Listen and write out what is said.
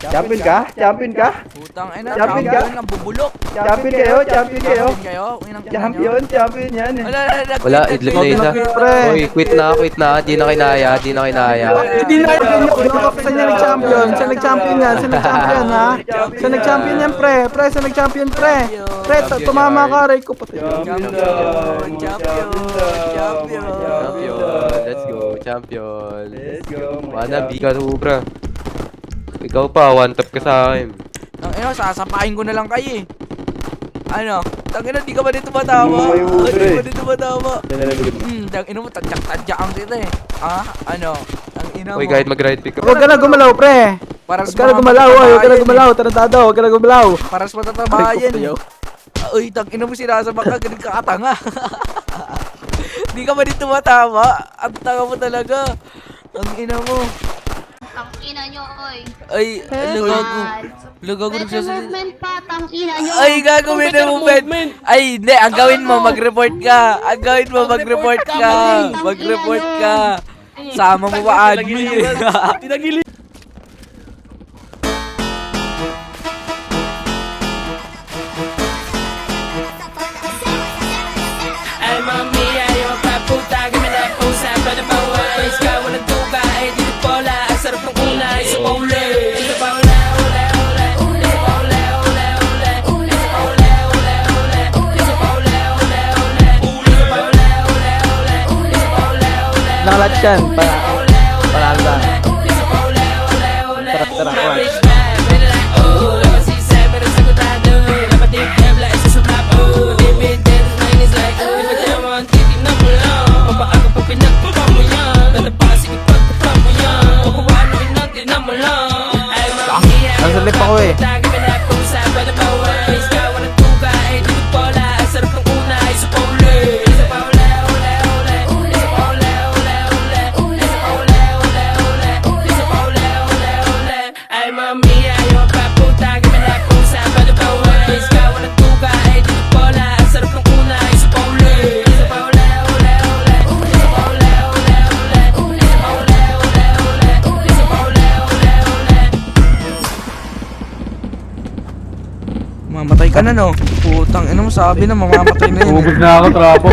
Champion ka? Champion ka? Putang ina, Champion ka? champion ang bubulok. Champion kayo? Champion kayo? Champion kayo? Inang ina nyo. Champion? Champion yan eh. Wala, idlip na isa. Uy, quit na. Di na kinaya. Hindi na sa niya nag-champion. Sa nag-champion yan. Sa nag-champion ha. Sa nag-champion yan pre. Pre, sa nag-champion pre. Pre, tumama ka ray ko pati. Champion. Champion. Let's go, champion. Let's go. Mana, bika sobra. Ikaw pa, one tap ka sa akin. Ang ina, sasapain ko na lang kayo eh. Ano? Tangina, di ka ba dito matawa? Ay, ubre. Di ka ba dito matawa? Yan. Tangina mo, tadyak-tadyak ang sita eh. Ah, ano? Ang ina mo. Uy, kahit mag-right pick ka. Huwag ka na gumalaw pre. Para Huwag ka na gumalaw. Huwag ka na gumalaw. Tarantado. Huwag ka na gumalaw. Para sa matatabayan eh. Uy, tangina mo sinasabak ka, ganun ka katanga. Di ka ba dito matawa? Ang tanga mo talaga. Ang ina mo. Tangina nyo, oy. Ay, lugago. Lugago Better nagsasalita. movement pa, tangina nyo. Ay, gagawin na movement. Ay, hindi. Ang gawin mo, mag-report ka. Ang gawin mo, mag-report ka. Mag-report ka. Sama mo ba, admin? Ay mami, ayaw magpaputa, kami na pusa, pwede pa walis ka, walang tuka, ay dito pola, ang sarap ng una, isa pa uli, isa pa uli, uli, uli, isa pa uli, uli, uli, isa pa uli, uli, uli, isa pa uli, uli, uli, isa pa uli, uli, uli, isa pa uli, uli, Nakalat yan. Palala. isa pa uli, uli, uli, Tara, my bitch bad, better like, oh, laman si Sam, pero sagutado, dapat yung debla, isa sumap, oh, David, Dennis, mine is like, oh, di ba tayo mga titignan mo lang, pabaaga pa pinagpapa mo yan, tatapa, sige pagpapa mo yan, papaano inatin mo lang, ay mami, Nasa lip ako eh. tagay na pusa, pwede pa walis ka, walang tuka, ay dito pola, ang sarap ng una, isa pa uli, isa pa uli, uli, uli, isa pa uli, uli, uli, isa pa uli, uli, uli, isa pa uli, uli, uli, ay mami, ayaw pa puta, kami na pusa, pwede pa walis ka, walang tuka, ay dito pola, ang sarap ng una, isa pa uli, isa pa uli, uli, uli, isa pa uli, uli, uli, isa pa uli, uli, uli, isa pa uli, uli, uli. Mamatay ka na, no? Putang ina mo, sabi na mamamatay na yun. Ubus na ako, trapo.